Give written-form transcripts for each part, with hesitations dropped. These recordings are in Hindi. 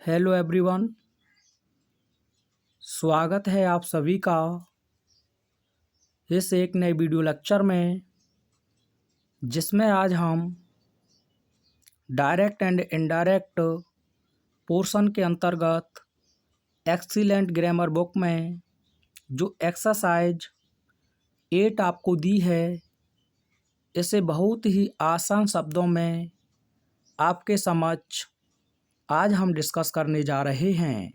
Hello everyone. स्वागत है आप सभी का इस एक नए वीडियो लेक्चर में, जिसमें आज हम डायरेक्ट एंड इनडायरेक्ट पोर्शन के अंतर्गत एक्सीलेंट ग्रामर बुक में जो एक्सरसाइज 8 आपको दी है, इसे बहुत ही आसान शब्दों में आपके समक्ष आज हम डिस्कस करने जा रहे हैं।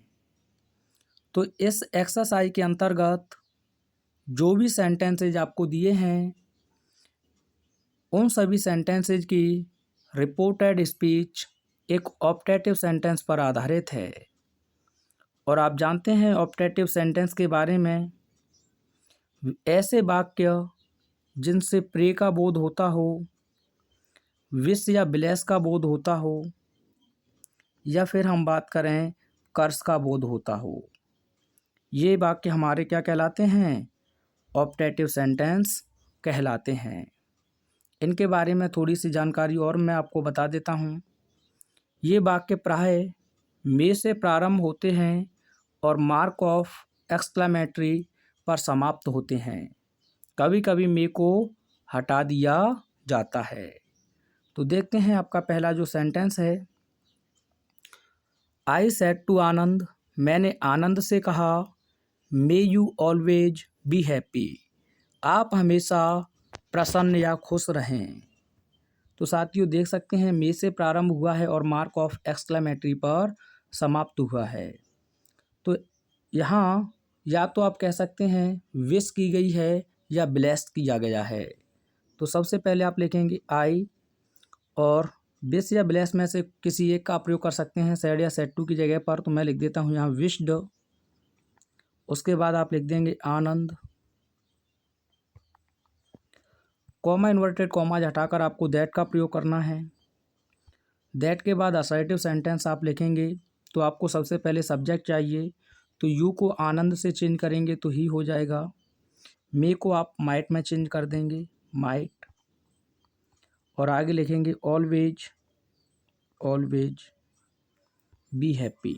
तो इस एक्सरसाइज के अंतर्गत जो भी सेंटेंसेज आपको दिए हैं, उन सभी सेंटेंसेज की रिपोर्टेड स्पीच एक ऑप्टेटिव सेंटेंस पर आधारित है। और आप जानते हैं ऑप्टेटिव सेंटेंस के बारे में, ऐसे वाक्य जिनसे प्रे का बोध होता हो, विश या ब्लेस का बोध होता हो, या फिर हम बात करें कर्स का बोध होता हो, ये वाक्य हमारे क्या कहलाते हैं? ऑप्टेटिव सेंटेंस कहलाते हैं। इनके बारे में थोड़ी सी जानकारी और मैं आपको बता देता हूँ। ये वाक्य प्रायः में से प्रारंभ होते हैं और मार्क ऑफ एक्सक्लेमेटरी पर समाप्त होते हैं। कभी कभी में को हटा दिया जाता है। तो देखते हैं आपका पहला जो सेंटेंस है। आई सेड टू आनंद, मैंने आनंद से कहा, may you always be happy, आप हमेशा प्रसन्न या खुश रहें। तो साथियों देख सकते हैं मे से प्रारंभ हुआ है और मार्क ऑफ एक्सक्लेमेटरी पर समाप्त हुआ है। तो यहाँ या तो आप कह सकते हैं विश की गई है या ब्लेस्ड किया गया है। तो सबसे पहले आप लिखेंगे आई, और विश या ब्लेस में से किसी एक का प्रयोग कर सकते हैं सैड या सैड टू की जगह पर। तो मैं लिख देता हूँ यहाँ विश्ड। उसके बाद आप लिख देंगे आनंद, कॉमा इन्वर्टेड कॉमा हटाकर आपको दैट का प्रयोग करना है। दैट के बाद असर्टिव सेंटेंस आप लिखेंगे। तो आपको सबसे पहले सब्जेक्ट चाहिए, तो यू को आनंद से चेंज करेंगे तो ही हो जाएगा। मे को आप माइट में चेंज कर देंगे, माइट, और आगे लिखेंगे ऑलवेज, ऑलवेज बी हैप्पी।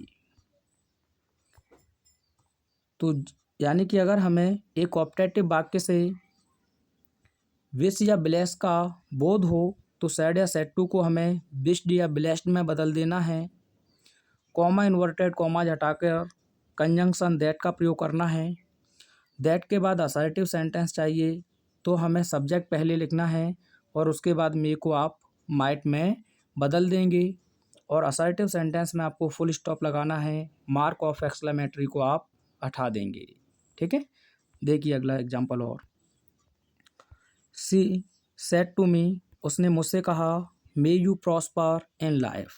तो यानी कि अगर हमें एक ऑप्टेटिव वाक्य से विश या ब्लेस का बोध हो तो सैड या सैड टू को हमें विश्ड या ब्लेस्ड में बदल देना है। कॉमा इन्वर्टेड कॉमा हटाकर कंजंक्शन दैट का प्रयोग करना है। दैट के बाद असर्टिव सेंटेंस चाहिए, तो हमें सब्जेक्ट पहले लिखना है और उसके बाद मे को आप माइट में बदल देंगे। और असर्टिव सेंटेंस में आपको फुल स्टॉप लगाना है, मार्क ऑफ एक्सक्लेमेटरी को आप हटा देंगे। ठीक है, देखिए अगला एग्जाम्पल। और सी सेड टू मी, उसने मुझसे कहा, may you prosper in life,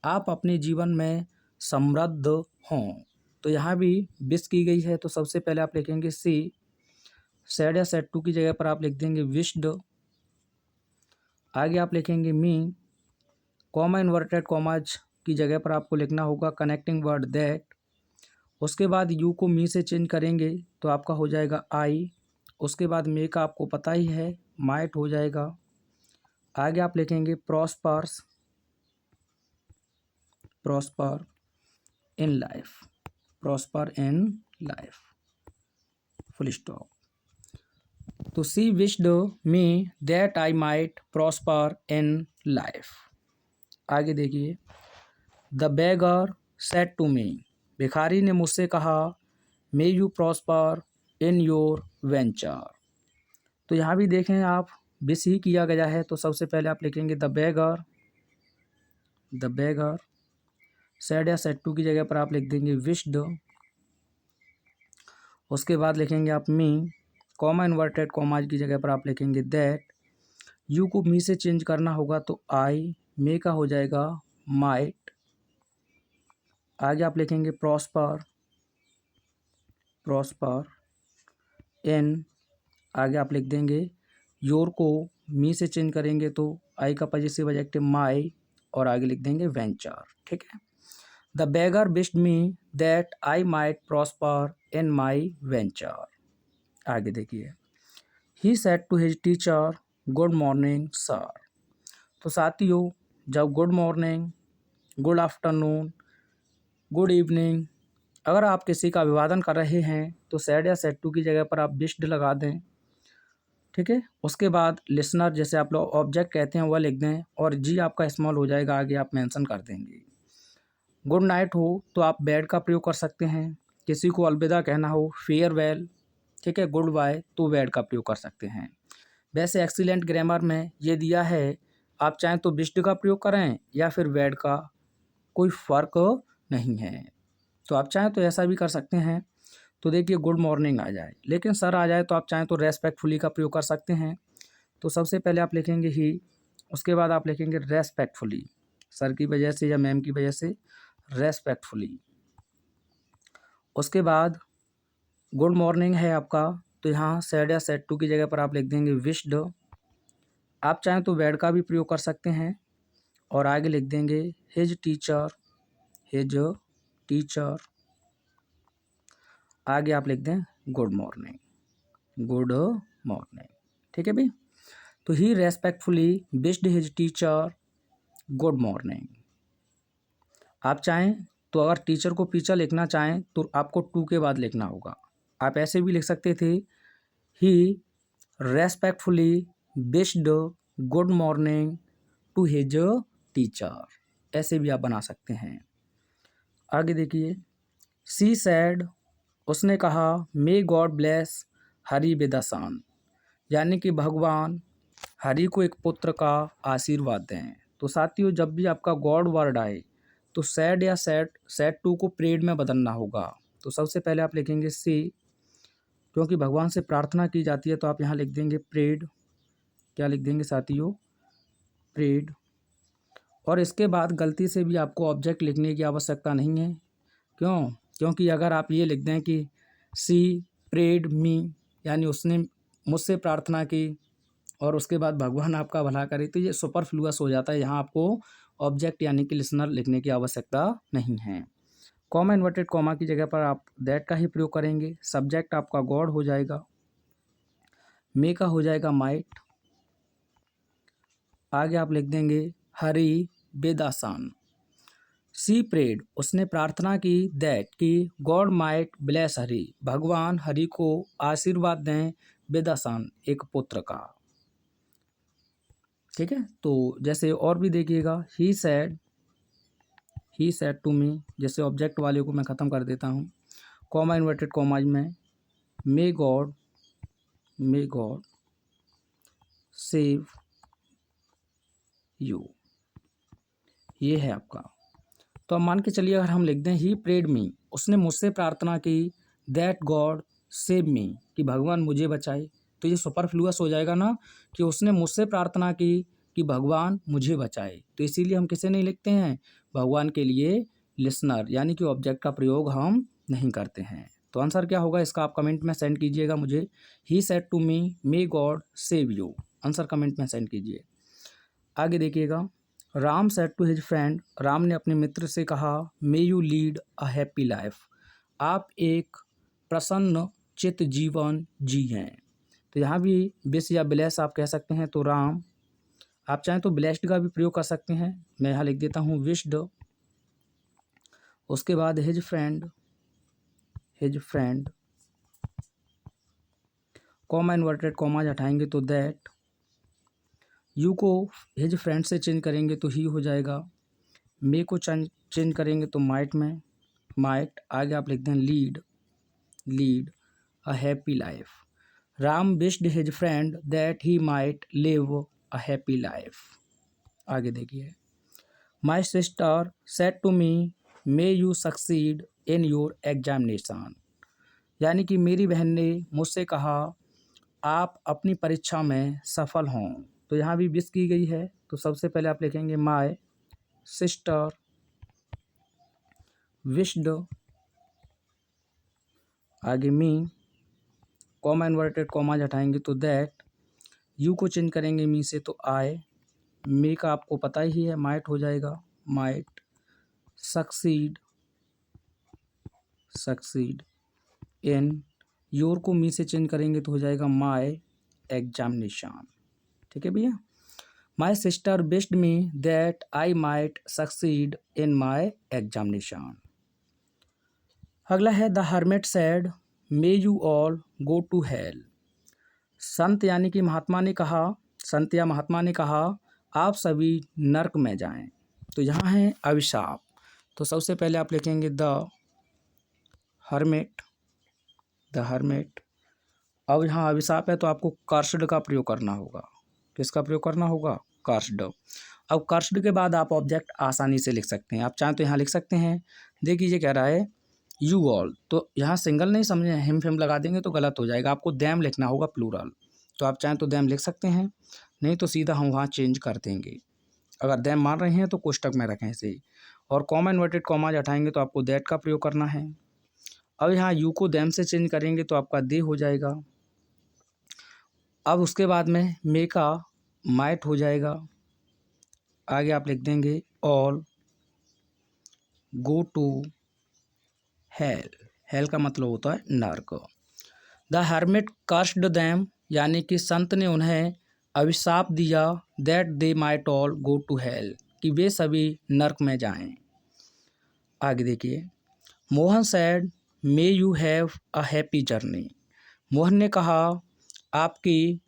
आप अपने जीवन में समृद्ध हों। तो यहाँ भी विश की गई है, तो सबसे पहले आप लिखेंगे सी, सैड या सैड टू की जगह पर आप लिख देंगे विश्ड। आगे आप लिखेंगे मी, कॉमा इन्वर्टेड कॉमाज की जगह पर आपको लिखना होगा कनेक्टिंग वर्ड दैट। उसके बाद यू को मी से चेंज करेंगे तो आपका हो जाएगा आई। उसके बाद मे का आपको पता ही है, माइट हो जाएगा। आगे आप लिखेंगे prospers, prosper in life, prosper in life, full stop. तो she wished me that I might prosper in life. आगे देखिए, the beggar said to me, भिखारी ने मुझसे कहा, may you prosper in your venture. तो यहाँ भी देखें आप विश ही किया गया है, तो सबसे पहले आप लिखेंगे the beggar, the beggar, sad या सैड टू की जगह पर आप लिख देंगे विश्ड। उसके बाद लिखेंगे आप मी, कॉमा इन्वर्टेड कॉमाज की जगह पर आप लिखेंगे दैट। यू को मी से चेंज करना होगा तो आई, मे का हो जाएगा माइट। आगे आप लिखेंगे प्रॉस्पर, प्रॉस्पर इन, आगे आप लिख देंगे योर को मी से चेंज करेंगे तो आई का पॉजिटिव एडजेक्टिव माई, और आगे लिख देंगे वेंचर। ठीक है, the beggar wished me that I might prosper in my venture. आगे देखिए, he said to his teacher, good morning sir. तो साथियों, जब good morning, good afternoon good evening. अगर आप किसी का अभिवादन कर रहे हैं तो सैड या सैड टू की जगह पर आप विश्ड लगा दें, ठीक है। उसके बाद लिसनर, जैसे आप लोग ऑब्जेक्ट कहते हैं, वह लिख दें और जी आपका स्मॉल हो जाएगा, आगे आप मेंशन कर देंगे। गुड नाइट हो तो आप बेड का प्रयोग कर सकते हैं। किसी को अलविदा कहना हो, फेयरवेल, ठीक है, गुड बाय, तो बेड का प्रयोग कर सकते हैं। वैसे एक्सीलेंट ग्रामर में ये दिया है, आप चाहें तो विश्ड का प्रयोग करें या फिर बेड का, कोई फ़र्क नहीं है। तो आप चाहें तो ऐसा भी कर सकते हैं। तो देखिए गुड मॉर्निंग आ जाए, लेकिन सर आ जाए तो आप चाहें तो रेस्पेक्टफुली का प्रयोग कर सकते हैं। तो सबसे पहले आप लिखेंगे ही, उसके बाद आप लिखेंगे रेस्पेक्टफुली, सर की वजह से या मैम की वजह से रेस्पेक्टफुली। उसके बाद गुड मॉर्निंग है आपका, तो यहाँ सैड या सैड टू की जगह पर आप लिख देंगे विश्ड। आप चाहें तो बैड का भी प्रयोग कर सकते हैं और आगे लिख देंगे हिज टीचर, हिज टीचर, आगे आप लिख दें गुड मॉर्निंग, गुड मॉर्निंग, ठीक है भाई। तो he respectfully wished his teacher good morning. आप चाहें तो अगर टीचर को टीचर लिखना चाहें तो आपको टू के बाद लिखना होगा। आप ऐसे भी लिख सकते थे, he respectfully wished good morning to his teacher, ऐसे भी आप बना सकते हैं। आगे देखिए, सी सैड, उसने कहा, may God bless Hari with a son, यानी कि भगवान हरि को एक पुत्र का आशीर्वाद दें। तो साथियों, जब भी आपका गॉड वर्ड आए तो सैड या सैड टू को प्रेड में बदलना होगा। तो सबसे पहले आप लिखेंगे सी, क्योंकि भगवान से प्रार्थना की जाती है तो आप यहाँ लिख देंगे प्रेड। क्या लिख देंगे साथियों? प्रेड। और इसके बाद गलती से भी आपको ऑब्जेक्ट लिखने की आवश्यकता नहीं है। क्यों? क्योंकि अगर आप ये लिख दें कि सी प्रेड मी, यानी उसने मुझसे प्रार्थना की और उसके बाद भगवान आपका भला करे, तो ये सुपरफ्लुअस हो जाता है। यहाँ आपको ऑब्जेक्ट यानी कि लिसनर लिखने की आवश्यकता नहीं है। कॉमा इन्वर्टेड कॉमा की जगह पर आप दैट का ही प्रयोग करेंगे। सब्जेक्ट आपका गॉड हो जाएगा, मे का हो जाएगा माइट, आगे आप लिख देंगे हरी बेदासान। सी प्रेड, उसने प्रार्थना की, दैट कि गॉड माइट ब्लेस हरी, भगवान हरि को आशीर्वाद दें, बेदासान, एक पुत्र का, ठीक है। तो जैसे और भी देखिएगा, ही सैड टू मी, जैसे ऑब्जेक्ट वाले को मैं ख़त्म कर देता हूँ। कॉमा इन्वर्टेड कॉमाज में मे गॉड सेव यू, ये है आपका। तो अब मान के चलिए अगर हम लिख दें ही प्रेड मी, उसने मुझसे प्रार्थना की, दैट गॉड सेव मी, कि भगवान मुझे बचाए, तो ये सुपरफ्लुअस हो जाएगा ना, कि उसने मुझसे प्रार्थना की कि भगवान मुझे बचाए। तो इसीलिए हम किसे नहीं लिखते हैं? भगवान के लिए लिसनर यानी कि ऑब्जेक्ट का प्रयोग हम नहीं करते हैं। तो आंसर क्या होगा इसका आप कमेंट में सेंड कीजिएगा मुझे। He said to me may God save you, answer comment में सेंड कीजिए। आगे देखिएगा, Ram said to his friend, Ram ने अपने मित्र से कहा, may you lead a happy life, आप एक प्रसन्न चित जीवन जिएं। तो यहाँ भी विश या ब्लेस आप कह सकते हैं। तो राम, आप चाहें तो ब्लेस्ड का भी प्रयोग कर सकते हैं। मैं यहाँ लिख देता हूँ विश्ड। उसके बाद his friend, comma inverted commas हटाएंगे तो दैट, यू को हिज फ्रेंड से चेंज करेंगे तो ही हो जाएगा, मे को चेंज करेंगे तो माइट में माइट, आगे आप लिख दें lead a happy life. Ram wished his friend that he might live a happy life. आगे देखिए, my sister said to me may you succeed in your examination, यानी कि मेरी बहन ने मुझसे कहा, आप अपनी परीक्षा में सफल हों। तो यहाँ भी विश की गई है। तो सबसे पहले आप लिखेंगे माई सिस्टर विश्ड, आगे मी, कॉमा इन्वर्टेड कॉमा हटाएंगे तो दैट, यू को चेंज करेंगे मी से तो आई, मे का आपको पता ही है माइट हो जाएगा, माइट सक्सीड इन, योर को मी से चेंज करेंगे तो हो जाएगा माई एग्जामिनेशन, ठीक है भैया। My sister wished me that I might succeed in my examination. अगला है the hermit said may you all go to hell. संत यानी कि महात्मा ने कहा, संत या महात्मा ने कहा आप सभी नर्क में जाएं। तो यहाँ है अभिशाप। तो सबसे पहले आप लिखेंगे द हर्मिट, द हर्मिट। अब यहाँ अभिशाप है तो आपको कर्स्ड का प्रयोग करना होगा। किसका प्रयोग करना होगा? कर्स्ड। अब कर्स्ड के बाद आप ऑब्जेक्ट आसानी से लिख सकते हैं। आप चाहें तो यहाँ लिख सकते हैं। देखिए ये कह रहा है यू ऑल, तो यहाँ सिंगल नहीं समझे, हिम फिम लगा देंगे तो गलत हो जाएगा। आपको देम लिखना होगा प्लूरल। तो आप चाहें तो देम लिख सकते हैं, नहीं तो सीधा हम वहाँ चेंज कर देंगे। अगर देम मान रहे हैं तो कोष्टक में रखें इसे, और कॉमा इन्वर्टेड कॉमाज हटाएंगे तो आपको दैट का प्रयोग करना है। अब यहाँ यू को देम से चेंज करेंगे तो आपका दे हो जाएगा। अब उसके बाद में मे का माइट हो जाएगा। आगे आप लिख देंगे all go to hell. Hell का मतलब होता है नर्क। द हर्मिट कर्स्ड देम, यानी कि संत ने उन्हें अभिशाप दिया, that they might all go to hell, कि वे सभी नर्क में जाएं। आगे देखिए, Mohan said may you have a happy journey. Mohan ने कहा आपकी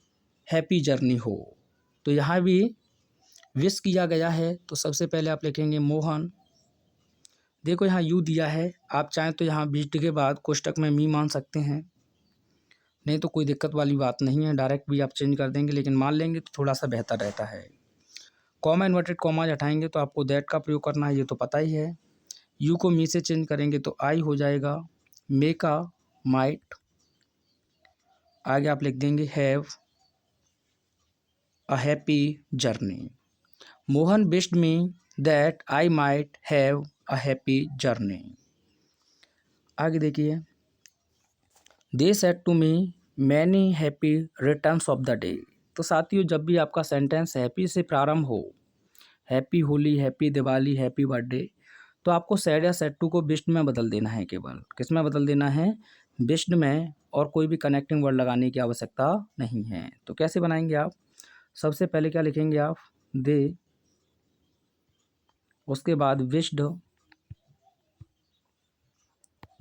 हैप्पी जर्नी हो। तो यहाँ भी विश किया गया है, तो सबसे पहले आप लिखेंगे मोहन। देखो यहाँ यू दिया है, आप चाहें तो यहाँ बीच के बाद कोष्टक में मी मान सकते हैं, नहीं तो कोई दिक्कत वाली बात नहीं है, डायरेक्ट भी आप चेंज कर देंगे, लेकिन मान लेंगे तो थोड़ा सा बेहतर रहता है। कॉमा इन्वर्टेड कॉमाज हटाएंगे तो आपको दैट का प्रयोग करना है, ये तो पता ही है। यू को मी से चेंज करेंगे तो आई हो जाएगा। मे का माइट, आगे आप लिख देंगे have a happy journey. Mohan wished me that I might have a happy journey. आगे देखिए, they said to me many happy returns of the day. तो साथियों, जब भी आपका सेंटेंस हैप्पी से प्रारंभ हो, happy Holi, happy Diwali, happy birthday, तो आपको सैड या सैड टू को विश्ड में बदल देना है। केवल किस में बदल देना है? विश्ड में, और कोई भी कनेक्टिंग वर्ड लगाने की आवश्यकता नहीं है। तो कैसे बनाएंगे आप? सबसे पहले क्या लिखेंगे आप? दे, उसके बाद विश्ड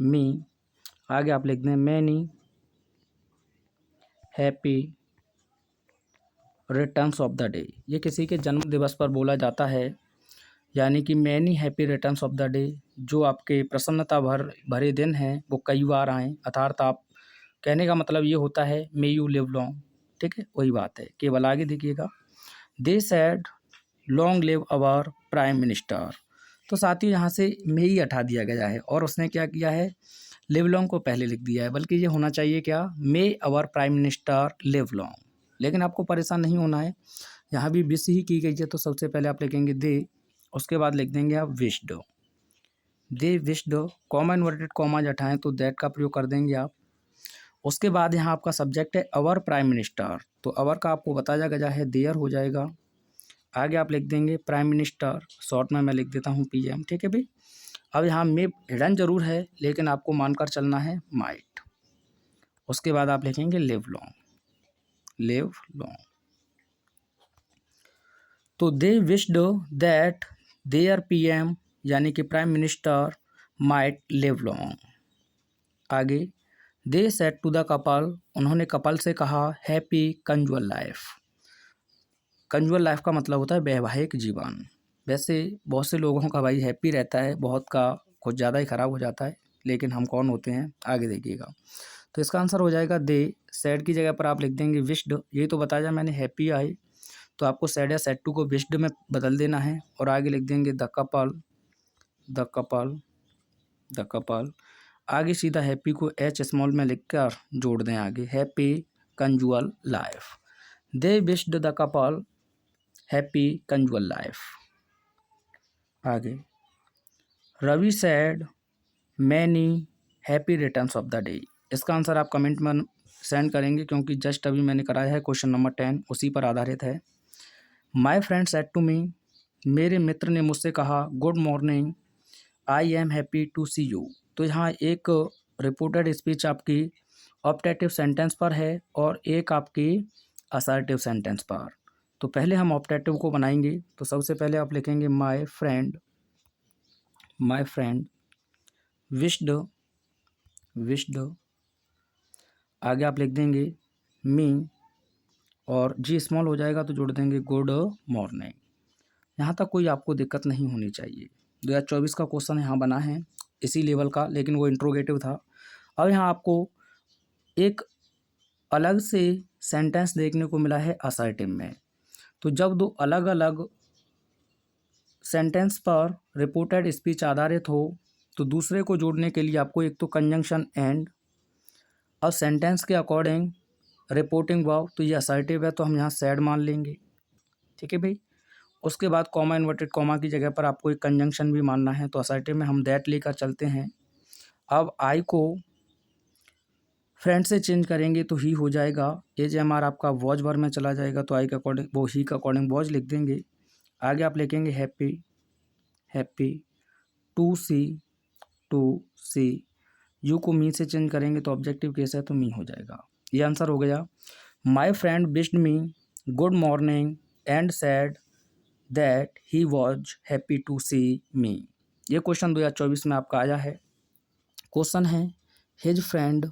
मी, आगे आप लिख दें many happy returns of the day. ये किसी के जन्म दिवस पर बोला जाता है, यानी कि many happy returns of the day, जो आपके प्रसन्नता भरे दिन हैं वो कई बार आएँ। अर्थात आप कहने का मतलब ये होता है मे यू लिव लॉन्ग। ठीक है, वही बात है। केवल आगे देखिएगा, they said long live our prime minister. तो साथियों यहाँ से मे ही हटा दिया गया है, और उसने क्या किया है? लिव लॉन्ग को पहले लिख दिया है, बल्कि ये होना चाहिए क्या? May our prime minister live long. लेकिन आपको परेशान नहीं होना है, यहाँ भी विश ही की गई है। तो सबसे पहले आप लिखेंगे दे, उसके बाद लिख देंगे आप विश्ड। दे विश्ड, कॉमा इन्वर्टेड कॉमाज हटाएं तो दैट का प्रयोग कर देंगे आप। उसके बाद यहाँ आपका सब्जेक्ट है अवर प्राइम मिनिस्टर, तो अवर का आपको बताया गया है देयर हो जाएगा। आगे आप लिख देंगे प्राइम मिनिस्टर, शॉर्ट में मैं लिख देता हूँ पीएम। ठीक है भाई। अब यहाँ में हिडन जरूर है, लेकिन आपको मानकर चलना है माइट। उसके बाद आप लिखेंगे लिव लॉन्ग, लिव लॉन्ग। तो they wished that their PM, यानी कि prime minister, might live long. आगे, they said to the couple, उन्होंने कपल से कहा happy conjugal life. Conjugal life का मतलब होता है वैवाहिक जीवन। वैसे बहुत से लोगों का भाई हैप्पी रहता है, बहुत का कुछ ज़्यादा ही ख़राब हो जाता है, लेकिन हम कौन होते हैं? आगे देखिएगा। तो इसका आंसर हो जाएगा दे। सैड की जगह पर आप लिख देंगे विश्ड। ये तो बताया मैंने हैप्पी आई, तो आपको सैड या सैड टू को विश्ड में बदल देना है, और आगे लिख देंगे the couple, the couple, the couple. आगे सीधा हैप्पी को एच स्मॉल में लिख कर जोड़ दें आगे, happy conjugal life. They wished the couple happy conjugal life. आगे, Ravi said many happy returns of the day. इसका आंसर आप कमेंट में सेंड करेंगे, क्योंकि जस्ट अभी मैंने कराया है क्वेश्चन नंबर 10, उसी पर आधारित है। My friend said to me, मेरे मित्र ने मुझसे कहा good morning, I am happy to see you. तो यहाँ एक रिपोर्टेड स्पीच आपकी ऑप्टेटिव सेंटेंस पर है, और एक आपकी असर्टिव सेंटेंस पर। तो पहले हम ऑप्टेटिव को बनाएंगे। तो सबसे पहले आप लिखेंगे माई फ्रेंड विश्ड विश्ड, आगे आप लिख देंगे मी, और जी स्मॉल हो जाएगा तो जोड़ देंगे गुड मॉर्निंग। यहाँ तक कोई आपको दिक्कत नहीं होनी चाहिए। 2024 का क्वेश्चन यहाँ बना है इसी लेवल का, लेकिन वो इंट्रोगेटिव था। अब यहाँ आपको एक अलग से सेंटेंस देखने को मिला है असर्टिव में। तो जब दो अलग अलग सेंटेंस पर रिपोर्टेड स्पीच आधारित हो तो दूसरे को जोड़ने के लिए आपको एक तो कंजंक्शन एंड, अब सेंटेंस के अकॉर्डिंग रिपोर्टिंग वर्ब, तो ये असर्टिव है तो हम यहाँ सैड मान लेंगे। ठीक है भाई। उसके बाद कॉमा इन्वर्टेड कॉमा की जगह पर आपको एक कंजंक्शन भी मानना है, तो असर्टिव में हम दैट लेकर चलते हैं। अब आई को फ्रेंड से चेंज करेंगे तो ही हो जाएगा। AJMR आपका वॉज वर्ब में चला जाएगा, तो आई के अकॉर्डिंग वो ही के अकॉर्डिंग वॉज लिख देंगे। आगे आप लिखेंगे happy, happy to see, you को मी से चेंज करेंगे तो ऑब्जेक्टिव केस है तो मी हो जाएगा। ये आंसर हो गया। My friend wished me good morning and said that he was happy to see me. ये क्वेश्चन 2024 में आपका आया है। क्वेश्चन है his friend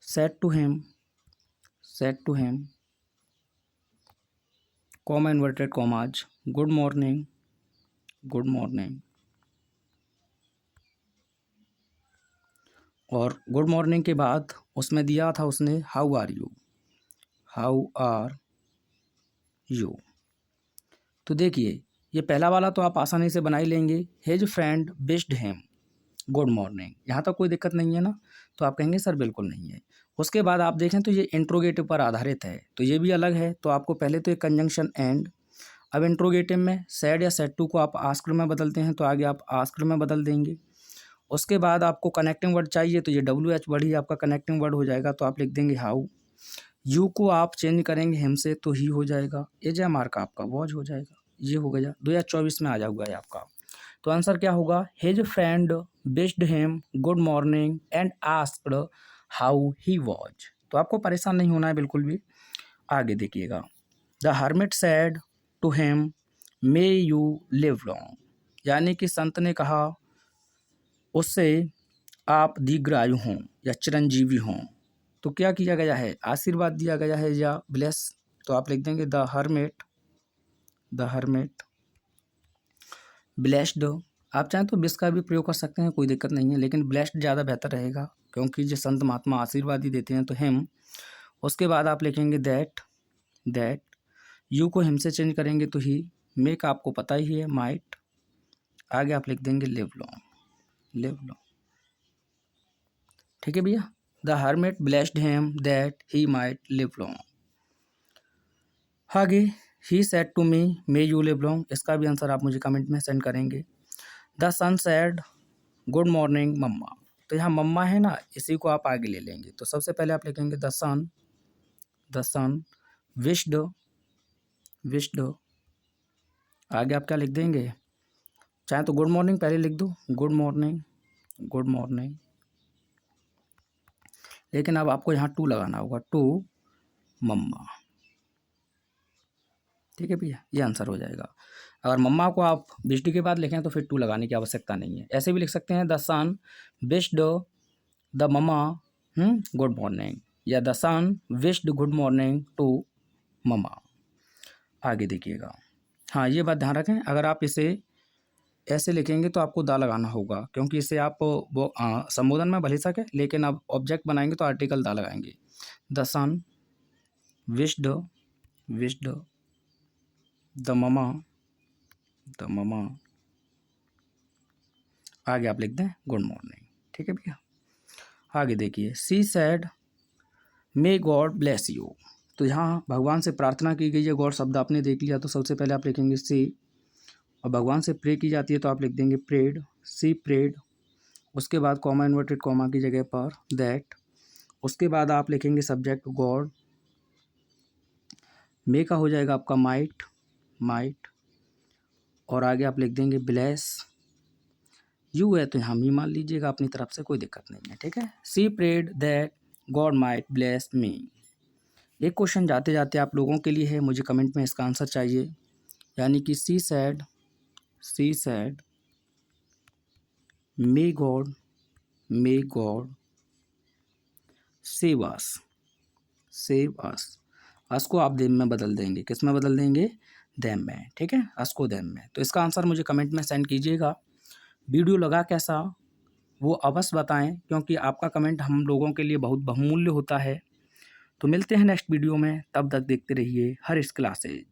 said to him comma inverted commas good morning, और गुड मॉर्निंग के बाद उसमें दिया था उसने हाउ आर यू। तो देखिए ये पहला वाला तो आप आसानी से बना ही लेंगे, his friend wished him good morning, यहाँ तक कोई दिक्कत नहीं है ना। तो आप कहेंगे सर बिल्कुल नहीं है। उसके बाद आप देखें तो ये इंट्रोगेटिव पर आधारित है तो ये भी अलग है, तो आपको पहले तो एक कंजंक्शन एंड, अब इंट्रोगेटिव में सैड या सेड टू को आप आस्क्ड में बदलते हैं तो आगे आप आस्क्ड में बदल देंगे। उसके बाद आपको कनेक्टिंग वर्ड चाहिए तो ये WH वर्ड ही आपका कनेक्टिंग वर्ड हो जाएगा, तो आप लिख देंगे हाउ। यू को आप चेंज करेंगे हिम से तो ही हो जाएगा। AJMR का आपका वॉज हो जाएगा। ये हो गया 2024 में आ जाऊगा है आपका। तो आंसर क्या होगा, his friend wished him good morning and asked how he was. तो आपको परेशान नहीं होना है बिल्कुल भी। आगे देखिएगा, the hermit said to him may you live long, यानी कि संत ने कहा उससे आप दीर्घायु हों या चिरंजीवी हों। तो क्या किया गया है, आशीर्वाद दिया गया है या ब्लेस, तो आप लिख देंगे द हर्मिट ब्लेस्ड। आप चाहें तो बिस का भी प्रयोग कर सकते हैं, कोई दिक्कत नहीं है, लेकिन ब्लेस्ड ज़्यादा बेहतर रहेगा क्योंकि जो संत महात्मा आशीर्वाद ही देते हैं तो हिम। उसके बाद आप लिखेंगे दैट, यू को हिम से चेंज करेंगे तो ही, मेक आपको पता ही है माइट, आगे आप लिख देंगे लिव लॉन्ग। ठीक है भैया। The hermit blessed him that he might live long. आगे he said to me may you live long, इसका भी आंसर आप मुझे कमेंट में सेंड करेंगे। The son said good morning mamma, तो यहाँ मम्मा है ना, इसी को आप आगे ले लेंगे। तो सबसे पहले आप लिखेंगे द सन विश्ड, आगे आप क्या लिख देंगे, चाहे तो गुड मॉर्निंग पहले लिख दो, गुड मॉर्निंग, लेकिन अब आपको यहाँ टू लगाना होगा, टू मम्मा। ठीक है भैया, ये आंसर हो जाएगा। अगर मम्मा को आप विश्ड के बाद लिखें तो फिर टू लगाने की आवश्यकता नहीं है। ऐसे भी लिख सकते हैं the son wished the mamma good morning, या the son wished good morning to mamma. आगे देखिएगा, हाँ ये बात ध्यान रखें, अगर आप इसे ऐसे लिखेंगे तो आपको दा लगाना होगा, क्योंकि इसे आप वो संबोधन में भले सके, लेकिन आप ऑब्जेक्ट बनाएंगे तो आर्टिकल दा लगाएंगे। The son wished the mama, आगे आप लिख दें गुड मॉर्निंग। ठीक है भैया। आगे देखिए, she said may God bless you, तो यहाँ भगवान से प्रार्थना की गई है, गॉड शब्द आपने देख लिया, तो सबसे पहले आप लिखेंगे सी, और भगवान से प्रे की जाती है तो आप लिख देंगे प्रेड, सी प्रेड। उसके बाद कॉमा इन्वर्टेड कॉमा की जगह पर दैट, उसके बाद आप लिखेंगे सब्जेक्ट गॉड, मे का हो जाएगा आपका माइट, और आगे आप लिख देंगे ब्लेस, यू है तो हम ही मान लीजिएगा अपनी तरफ से, कोई दिक्कत नहीं है। ठीक है, she prayed that God might bless me. एक क्वेश्चन जाते जाते आप लोगों के लिए है, मुझे कमेंट में इसका आंसर चाहिए, यानी कि she said may God save us. Us को आप देम में बदल देंगे, किस में बदल देंगे? देम में, ठीक है, अस को देम में। तो इसका आंसर मुझे कमेंट में सेंड कीजिएगा। वीडियो लगा कैसा वो अवश्य बताएं, क्योंकि आपका कमेंट हम लोगों के लिए बहुत बहुमूल्य होता है। तो मिलते हैं नेक्स्ट वीडियो में, तब तक देखते रहिए हरीश क्लासेज।